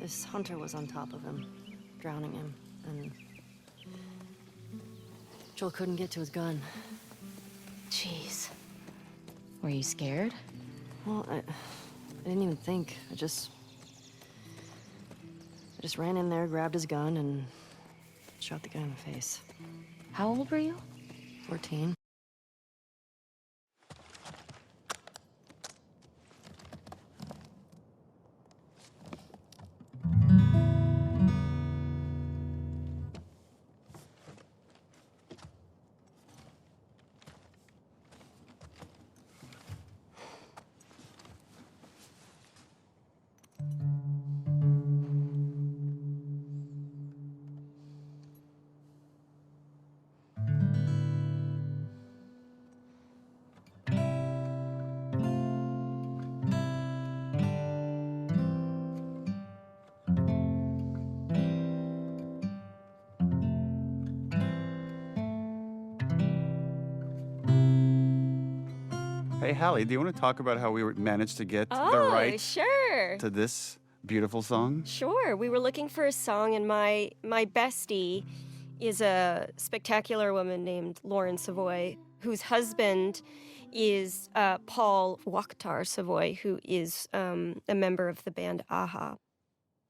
This hunter was on top of him, drowning him, and Joel couldn't get to his gun. Jeez. Were you scared? Well, I didn't even think. I just ran in there, grabbed his gun, and shot the guy in the face. How old were you? 14. Hey, Halley, do you want to talk about how we managed to get the rights to this beautiful song? Sure. We were looking for a song, and my bestie is a spectacular woman named Lauren Savoy, whose husband is Paul Wakhtar Savoy, who is a member of the band Aha.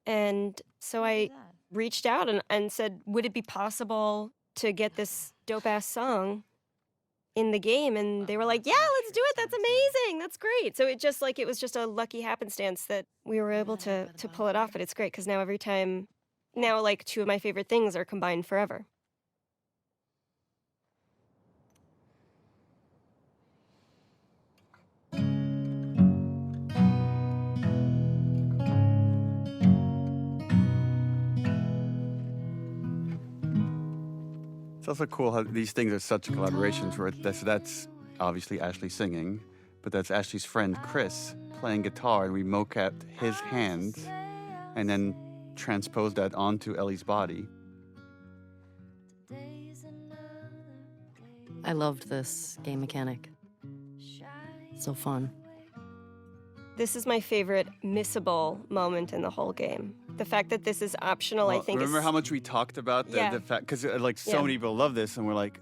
And so I reached out and said, would it be possible to get this dope-ass song in the game? And they were like, yeah, let's do it. That's amazing. That's great. So it was just a lucky happenstance that we were able to pull it off. But it's great because now like two of my favorite things are combined forever. It's also cool how these things are such collaborations where that's obviously Ashley singing, but that's Ashley's friend Chris playing guitar, and we mocapped his hands and then transposed that onto Ellie's body. I loved this game mechanic. So fun. This is my favorite missable moment in the whole game. The fact that this is optional, Well, I think remember how much we talked about the fact, because like so many people love this, and we're like,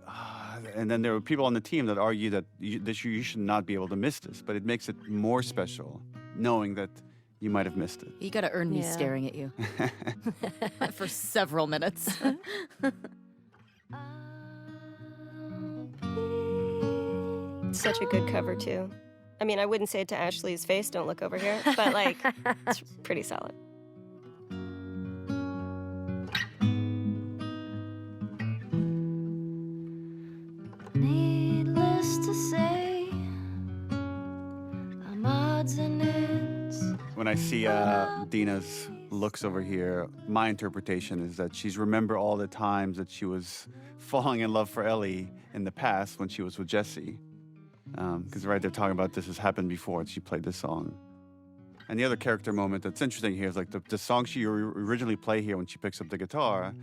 and then there were people on the team that argue that you should not be able to miss this, but it makes it more special knowing that you might have missed it. You gotta earn me staring at you for several minutes. Such a good cover too. I mean, I wouldn't say it to Ashley's face, don't look over here, but like, it's pretty solid. Needless to say, I'm odds and ends. When I see Dina's looks over here, my interpretation is that she's remember all the times that she was falling in love for Ellie in the past when she was with Jesse. Because right, they're talking about this has happened before, and she played this song. And the other character moment that's interesting here is like the song she originally play here when she picks up the guitar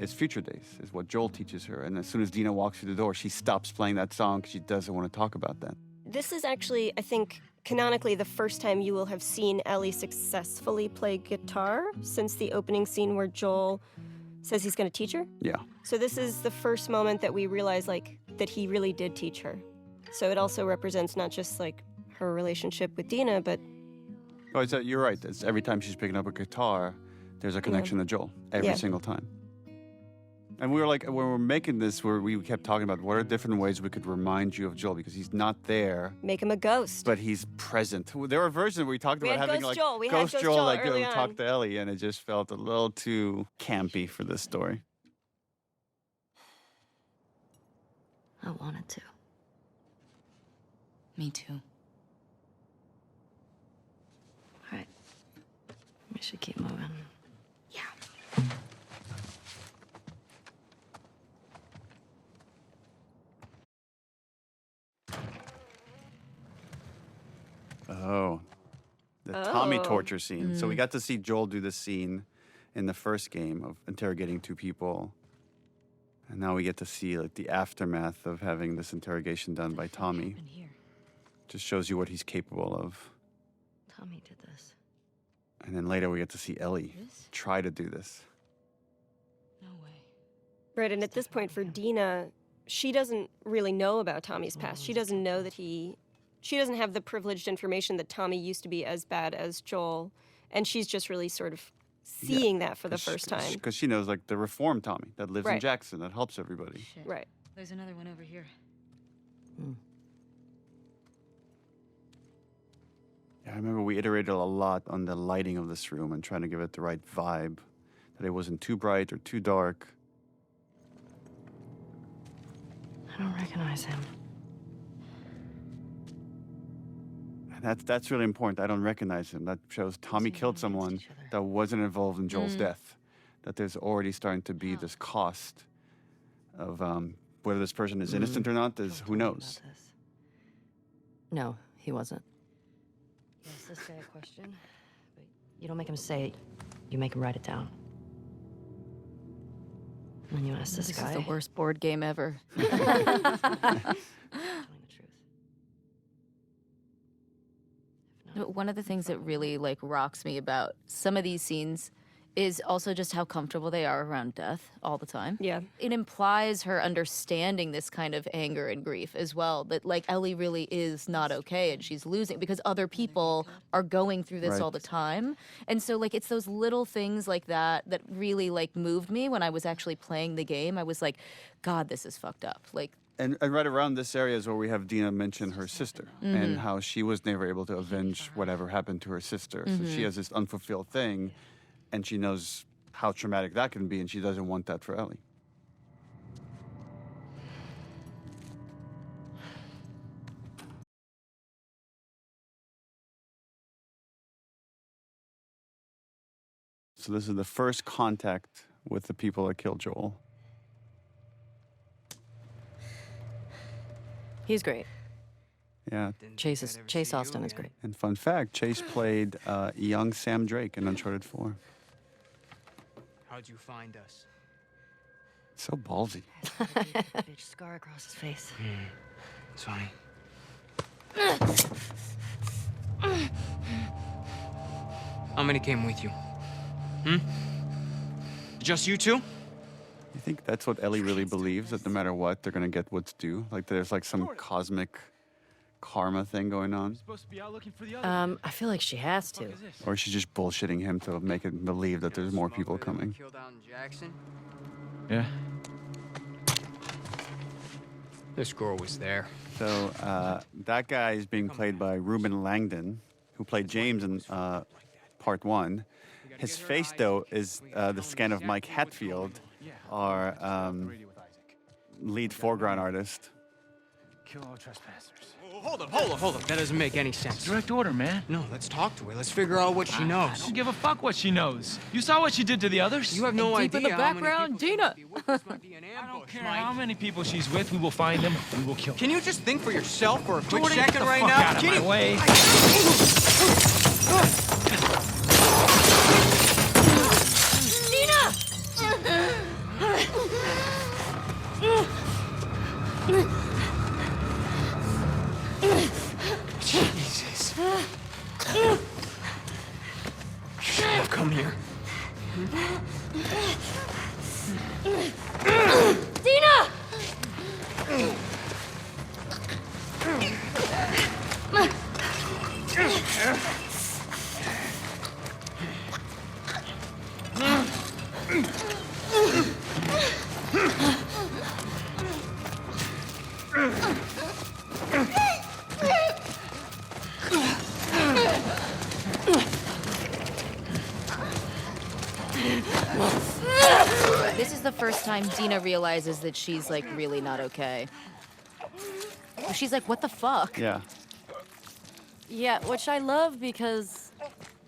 is Future Days, is what Joel teaches her. And as soon as Dina walks through the door, she stops playing that song because she doesn't want to talk about that. This is actually, I think, canonically the first time you will have seen Ellie successfully play guitar since the opening scene where Joel says he's going to teach her. Yeah. So this is the first moment that we realize like that he really did teach her. So it also represents not just like her relationship with Dina, but... Oh, you're right. It's every time she's picking up a guitar, there's a connection to Joel. Every single time. And we were like, when we were making this, we kept talking about what are different ways we could remind you of Joel, because he's not there. Make him a ghost. But he's present. There were versions where we talked about having like Ghost Joel like go talk to Ellie, and it just felt a little too campy for this story. I wanted to. Me too. All right. We should keep moving. Yeah. Oh, the Tommy torture scene. So we got to see Joel do this scene in the first game of interrogating two people. And now we get to see like the aftermath of having this interrogation done by Tommy. Just shows you what he's capable of. Tommy did this. And then later we get to see Ellie try to do this. No way. Right, and at this point for Dina, she doesn't really know about Tommy's past. She doesn't know that she doesn't have the privileged information that Tommy used to be as bad as Joel. And she's just really sort of seeing that for the first time. Because she knows, like, the reformed Tommy that lives in Right. Jackson, that helps everybody. Shit. Right. There's another one over here. Yeah, I remember we iterated a lot on the lighting of this room and trying to give it the right vibe, that it wasn't too bright or too dark. I don't recognize him. And that's really important. I don't recognize him. That shows Tommy killed someone that wasn't involved in Joel's death. That there's already starting to be this cost of whether this person is innocent or not. Is who knows. No, he wasn't. He has to say a question, but you don't make him say it. You make him write it down. And then you ask this guy. This is the worst board game ever. Telling the truth. One of the things that really like rocks me about some of these scenes is also just how comfortable they are around death all the time. Yeah. It implies her understanding this kind of anger and grief as well, that like Ellie really is not okay and she's losing because other people are going through this Right. all the time. And so like it's those little things like that that really like moved me when I was actually playing the game. I was like, God, this is fucked up. Like And right around this area is where we have Dina mention her sister and how she was never able to avenge whatever happened to her sister. So she has this unfulfilled thing, and she knows how traumatic that can be, and she doesn't want that for Ellie. So this is the first contact with the people that killed Joel. He's great. Yeah. Chase Austin is great. And fun fact, Chase played young Sam Drake in Uncharted 4. How'd you find us? So ballsy. Big scar across his face. It's funny. How many came with you? Just you two? You think that's what Ellie really believes, that no matter what, they're gonna get what's due? Like there's like some cosmic karma thing going on? Supposed to be out looking for the other. I feel like she has to. Or she's just bullshitting him to make it believe that there's more people coming? Killed out in Jackson? Yeah. This girl was there. So that guy is being played by Ruben Langdon, who played James in part 1. His face, though, is the scan of Mike Hatfield, our lead foreground artist. Kill all trespassers. Hold up. That doesn't make any sense. Direct order, man. No, let's talk to her. Let's figure out what she knows. I don't give a fuck what she knows. You saw what she did to the others? You have no deep idea in the how many background, people Dina. could be with us. Might be an I don't ambush, care Mike. how many people she's with. We will find them. We will kill them. Can you just think for yourself for a quick Jordan, get second the right fuck now? out of Can my you- way. Jesus. Shut up, come here. This is the first time Dina realizes that she's like really not okay. She's like, what the fuck? Yeah. Yeah, which I love because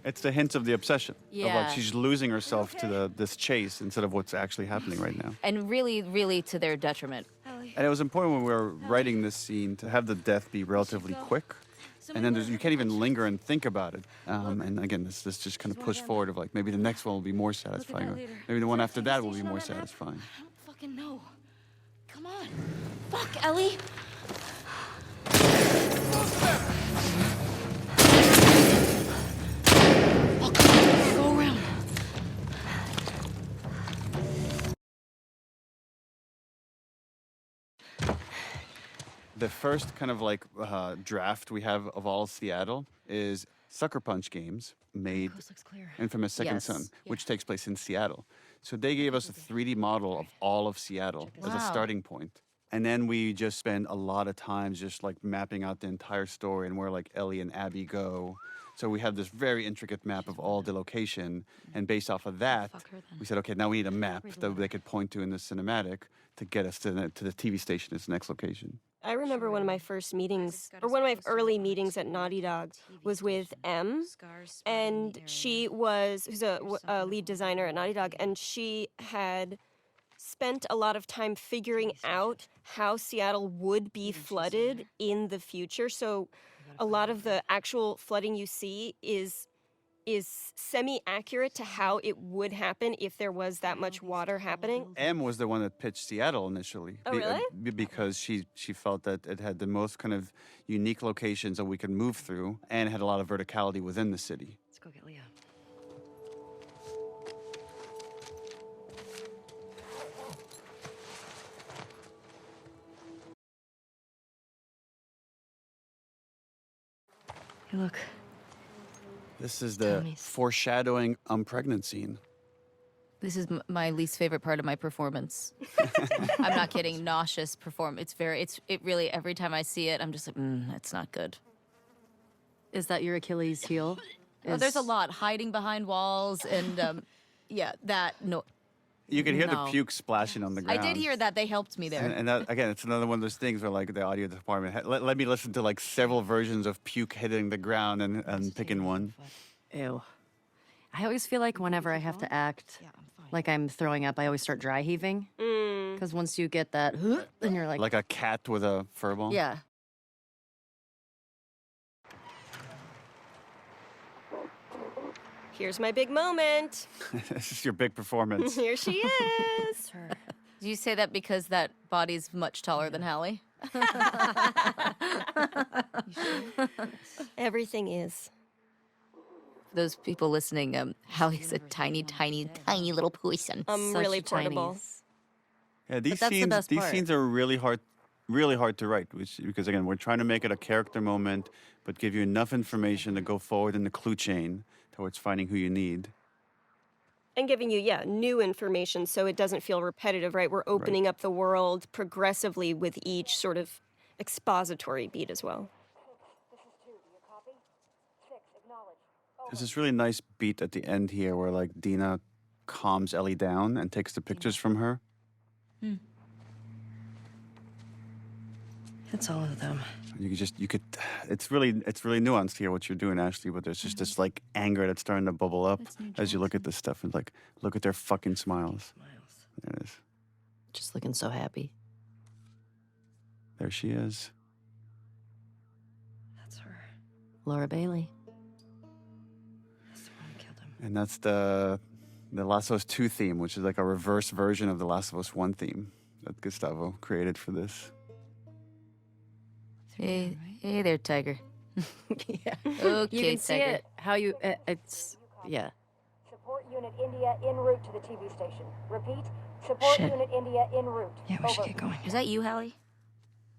It's the hints of the obsession. Of Yeah. like she's losing herself to this chase instead of what's actually happening right now. And really, really to their detriment. And it was important when we were writing this scene to have the death be relatively quick. And then you can't even linger and think about it. And again, this just kind of push forward of like, maybe the next one will be more satisfying. Or maybe the one after that will be more satisfying. I don't fucking know. Come on. Fuck, Ellie. The first kind of like draft we have of all Seattle is Sucker Punch Games made Coast looks clear. Infamous Second Yes. Son, which takes place in Seattle. So they gave us a 3D model of all of Seattle as a Wow. starting point. And then we just spend a lot of time just like mapping out the entire story and where like Ellie and Abby go. So we have this very intricate map of all the location. And based off of that, Fuck her then. we said, okay, now we need a map that they could point to in the cinematic to get us to the TV station as the next location. I remember one of my first meetings, or one of my early meetings at Naughty Dog was with M, and she was, who's a lead designer at Naughty Dog, and she had spent a lot of time figuring out how Seattle would be flooded in the future. So a lot of the actual flooding you see is semi-accurate to how it would happen if there was that much water happening. M was the one that pitched Seattle initially. Oh, really? Because she felt that it had the most kind of unique locations that we could move through and had a lot of verticality within the city. Let's go get Leah. Hey, look. This is the Tummies. foreshadowing I'm pregnant scene. This is my least favorite part of my performance. I'm not kidding. Nauseous performance. It really, every time I see it, I'm just like, it's not good. Is that your Achilles heel? Oh, there's a lot. Hiding behind walls and, yeah, no. You can hear No. the puke splashing on the I ground. did hear that. They helped me there. And that, again, it's another one of those things where, like, the audio department, let me listen to, like, several versions of puke hitting the ground and picking one. Ew. I always feel like whenever I have to act like I'm throwing up, I always start dry heaving. Because once you get that, then you're like, Like a cat with a fur ball. yeah. Here's my big moment. This is your big performance. Here she is. Her. Do you say that because that body's much taller than Halley? Everything is. Those people listening, Halley's a tiny, tiny, tiny little person. I'm Such really portable. tinies. Yeah, these that's the scenes, best these part. scenes are really hard to write, because again, we're trying to make it a character moment, but give you enough information to go forward in the clue chain towards finding who you need. And giving you, new information so it doesn't feel repetitive, right? We're opening up the world progressively with each sort of expository beat as well. There's this really nice beat at the end here where like Dina calms Ellie down and takes the pictures from her. It's all of them. It's really nuanced here what you're doing, Ashley, but there's just this like anger that's starting to bubble up as you look at this stuff and like, look at their fucking smiles. There it is. Just looking so happy. There she is. That's her. Laura Bailey. That's the one who killed him. And that's the Last of Us 2 theme, which is like a reverse version of the Last of Us 1 theme that Gustavo created for this. Hey there, Tiger. Yeah. Okay, You can see Tiger. it. How you, it's, yeah. Support Unit India en route to the TV station. Repeat, support Shit. Unit India en route. Yeah, we should Over. get going. Is that you, Hallie?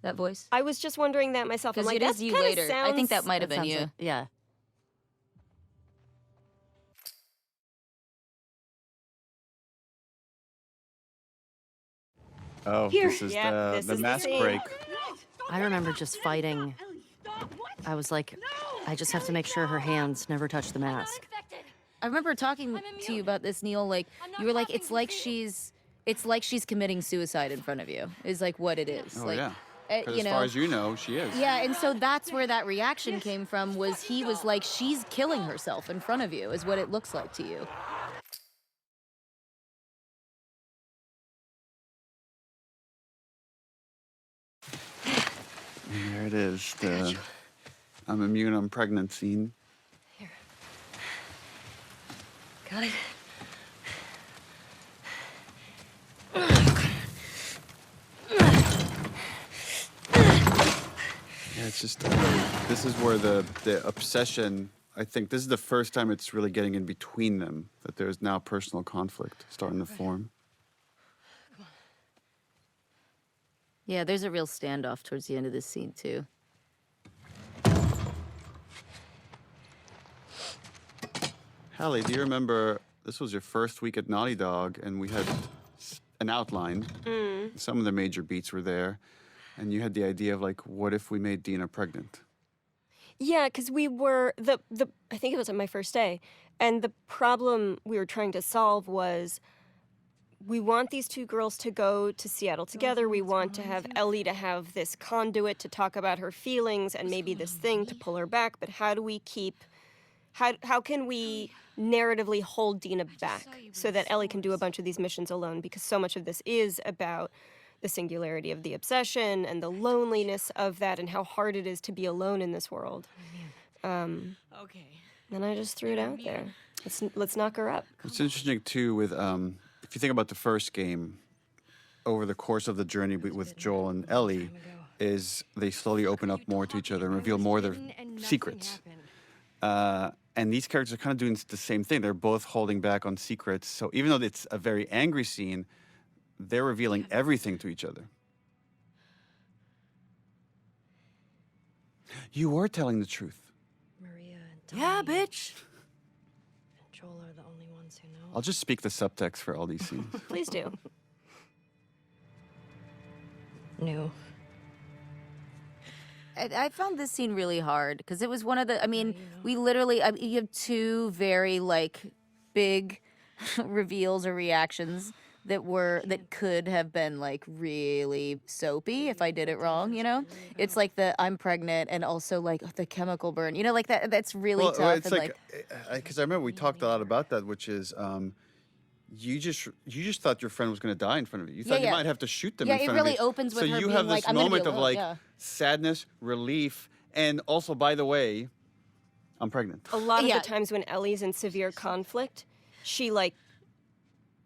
That voice? I was just wondering that myself. I'm Because like, it that is you kinda later. I think that sounds- might have been sounds you. like- yeah. Oh, Here. this is Yeah, this the is the mask scene. break. I remember just fighting. I was like, I just have to make sure her hands never touch the mask. I remember talking to you about this, Neil. Like you were like, it's like she's committing suicide in front of you. Is like what it is. Oh like, yeah. 'Cause you as know. far as you know, she is. Yeah, and so that's where that reaction came from. Was he was like, she's killing herself in front of you. Is what it looks like to you. And there it is. The I'm immune, I'm pregnant scene. Got it. Yeah, it's just this is where the obsession. I think this is the first time it's really getting in between them. That there's now personal conflict starting to form. Yeah, there's a real standoff towards the end of this scene, too. Halley, do you remember this was your first week at Naughty Dog, and we had an outline. Some of the major beats were there, and you had the idea of like, what if we made Dina pregnant? Yeah, because we were I think it was on my first day, and the problem we were trying to solve was we want these two girls to go to Seattle together. We want to have Ellie to have this conduit to talk about her feelings and maybe this thing to pull her back. But how do we how can we narratively hold Dina back so that Ellie can do a bunch of these missions alone? Because so much of this is about the singularity of the obsession and the loneliness of that and how hard it is to be alone in this world. And I just threw it out there. Let's knock her up. It's interesting too with if you think about the first game, over the course of the journey with Joel and Ellie, is they slowly open up more to each other and reveal more of their secrets. And these characters are kind of doing the same thing. They're both holding back on secrets. So even though it's a very angry scene, they're revealing everything to each other. You were telling the truth. Maria and Tommy Yeah, bitch. and Joel are the only ones who know. I'll just speak the subtext for all these scenes. Please do. Knew. I found this scene really hard because it was one of the. I mean, we literally. You have two very like big reveals or reactions that could have been like really soapy if I did it wrong. You know, it's like the I'm pregnant and also like the chemical burn. You know, like that. That's really tough. It's and like because I remember we talked a lot about that, which is. You just thought your friend was going to die in front of you. You thought you might have to shoot them in front of you. Yeah, it really opens with so her you being have this like, I'm gonna be moment of alone, like sadness, relief, and also, by the way, I'm pregnant. A lot of the times when Ellie's in severe conflict, she like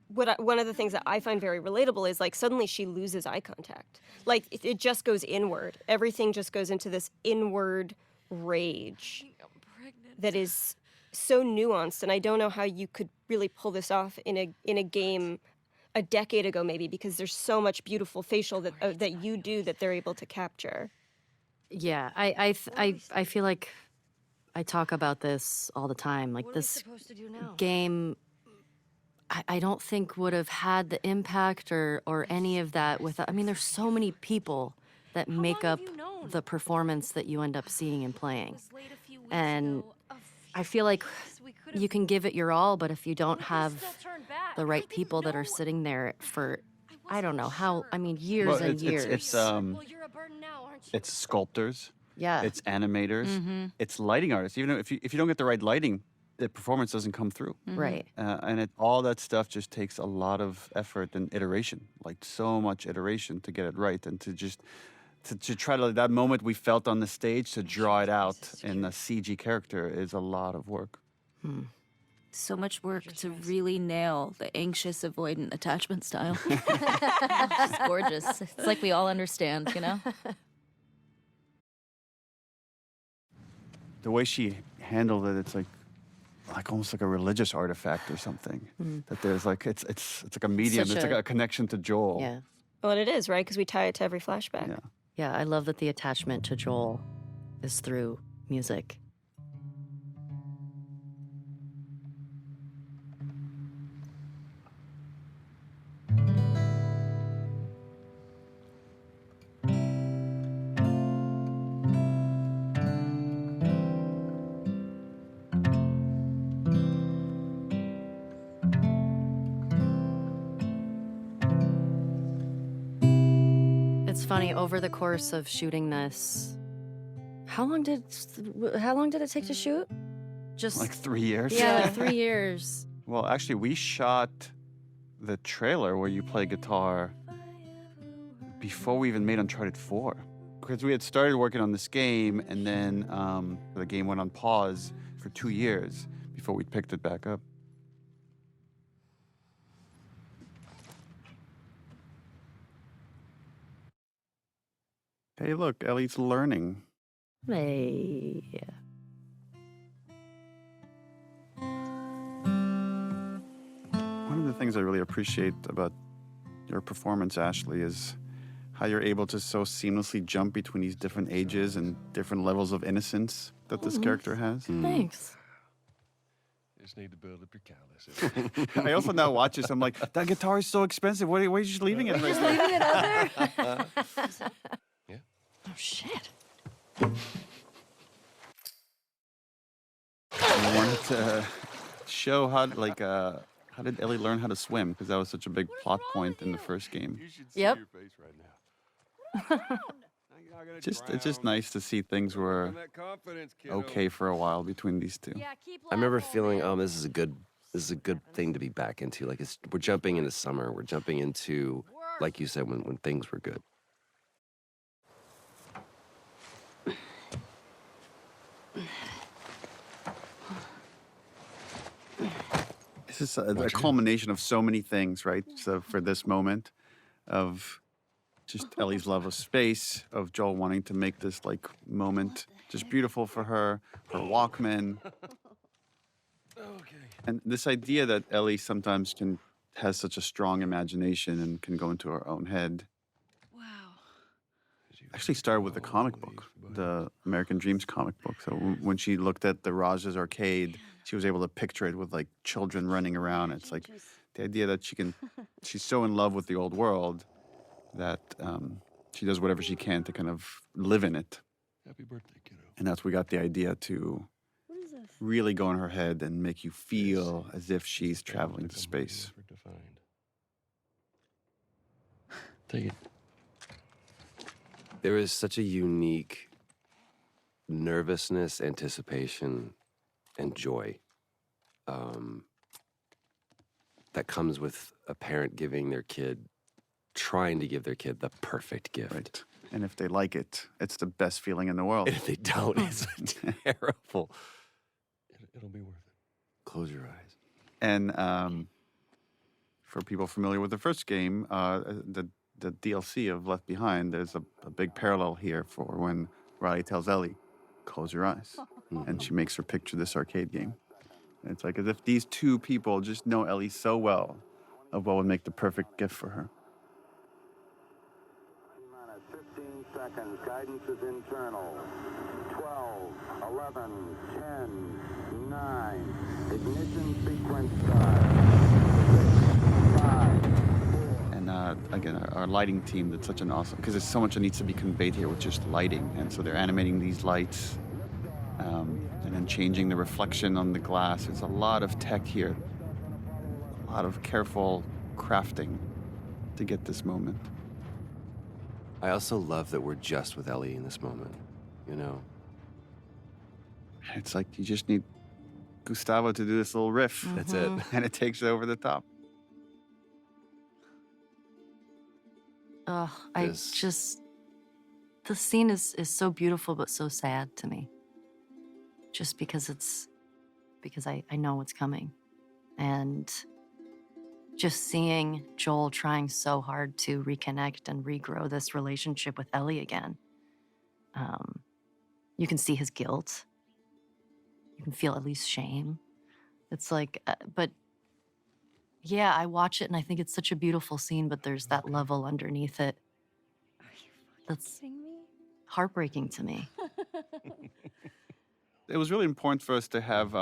one of the things that I find very relatable is like suddenly she loses eye contact. Like it just goes inward. Everything just goes into this inward rage that is so nuanced, and I don't know how you could really pull this off in a game a decade ago maybe, because there's so much beautiful facial that you do that they're able to capture. Yeah, I feel like I talk about this all the time. Like this Supposed to do now? game, I don't think would have had the impact or any of that without. I mean, there's so many people that make up the performance that you end up seeing and playing, and I feel like you can give it your all, but if you don't have the right people that are sitting there for, I don't know how, I mean, years and years. It's sculptors. Yeah. It's animators. It's lighting artists. Even if you don't get the right lighting, the performance doesn't come through. Right. And all that stuff just takes a lot of effort and iteration, like so much iteration to get it right, and to just to try to, that moment we felt on the stage, to draw it out in a CG character is a lot of work. So much work to really nail the anxious avoidant attachment style. It's gorgeous. It's like we all understand, you know? The way she handled it, it's like almost like a religious artifact or something. That there's like it's like a medium. It's like a connection to Joel. Yeah. Well, it is, right? Because we tie it to every flashback. Yeah. Yeah, I love that the attachment to Joel is through music. It's funny, over the course of shooting this, how long did it take to shoot? Just Like 3 years. Yeah, like 3 years. Well, actually, we shot the trailer where you play guitar before we even made Uncharted 4. Because we had started working on this game, and then the game went on pause for 2 years before we picked it back up. Hey, look, Ellie's learning. Hey. One of the things I really appreciate about your performance, Ashley, is how you're able to so seamlessly jump between these different ages and different levels of innocence that this character has. Thanks. Just need to build up your calluses. I also now watch this. I'm like, that guitar is so expensive. Why are you just leaving it right there? Leaving it out there? Yeah. Oh, shit. I wanted to show how, like, how did Ellie learn how to swim? Because that was such a big plot point in the first game. You should see Yep. your face right now. It's just nice to see things were okay for a while between these two. I remember feeling, this is a good thing to be back into. Like we're jumping into summer. We're jumping into, like you said, when things were good. This is a culmination of so many things, right? So for this moment of just Ellie's love of space, of Joel wanting to make this like moment just beautiful for her Walkman. And this idea that Ellie sometimes has such a strong imagination and can go into her own head. Wow. Actually started with the comic book, the American Dreams comic book. So when she looked at the Raj's arcade, she was able to picture it with like children running around. It's like the idea that she's so in love with the old world that she does whatever she can to kind of live in it. Happy birthday, kiddo. And that's we got the idea to really go in her head and make you feel as if she's traveling to space. Take it. There is such a unique nervousness, anticipation, and joy that comes with a parent trying to give their kid the perfect gift. Right. And if they like it, it's the best feeling in the world. And if they don't, it's terrible. It'll be worth it. Close your eyes. And for people familiar with the first game, the DLC of Left Behind, there's a big parallel here for when Riley tells Ellie, close your eyes. And she makes her picture this arcade game. And it's like as if these two people just know Ellie so well of what would make the perfect gift for her. 15 seconds. Guidance is internal. 12, 11, 10, 9. Ignition sequence start. 5, 4. And again, our lighting team did such an awesome, because there's so much that needs to be conveyed here with just lighting. And so they're animating these lights and then changing the reflection on the glass. There's a lot of tech here, a lot of careful crafting to get this moment. I also love that we're just with Ellie in this moment, you know? It's like you just need Gustavo to do this little riff. That's it. And it takes it over the top. Oh, Yes. the scene is so beautiful but so sad to me. Just because I know what's coming. And just seeing Joel trying so hard to reconnect and regrow this relationship with Ellie again. You can see his guilt. You can feel at least shame. It's like, but yeah, I watch it and I think it's such a beautiful scene, but there's that level underneath it that's heartbreaking to me. It was really important for us to have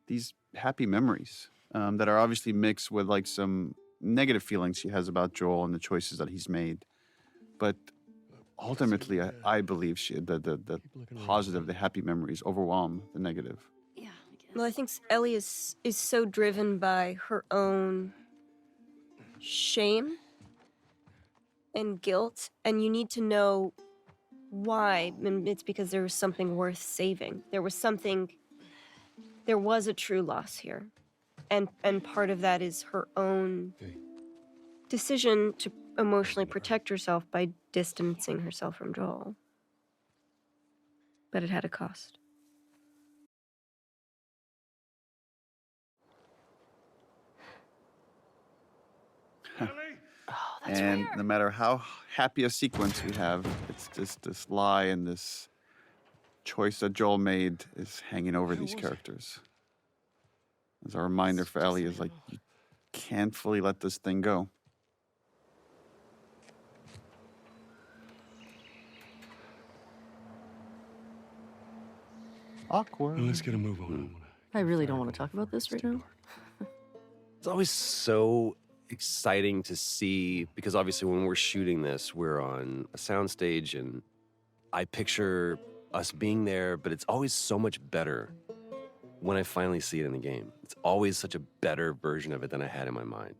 these happy memories that are obviously mixed with like some negative feelings she has about Joel and the choices that he's made. But ultimately, I believe the positive, the happy memories overwhelm the negative. Yeah, I guess. Well, I think Ellie is so driven by her own shame and guilt, and you need to know why. And it's because there was something worth saving. There was a true loss here. And part of that is her own decision to emotionally protect herself by distancing herself from Joel. But it had a cost. Oh, that's And rare. no matter how happy a sequence we have, it's just this lie and this choice that Joel made is hanging over these characters. As a reminder for Ellie is like, you can't fully let this thing go. Awkward. Well, let's get a move on. I really don't want to talk about this right now. It's always so exciting to see, because obviously when we're shooting this, we're on a soundstage, and I picture us being there, but it's always so much better when I finally see it in the game. It's always such a better version of it than I had in my mind.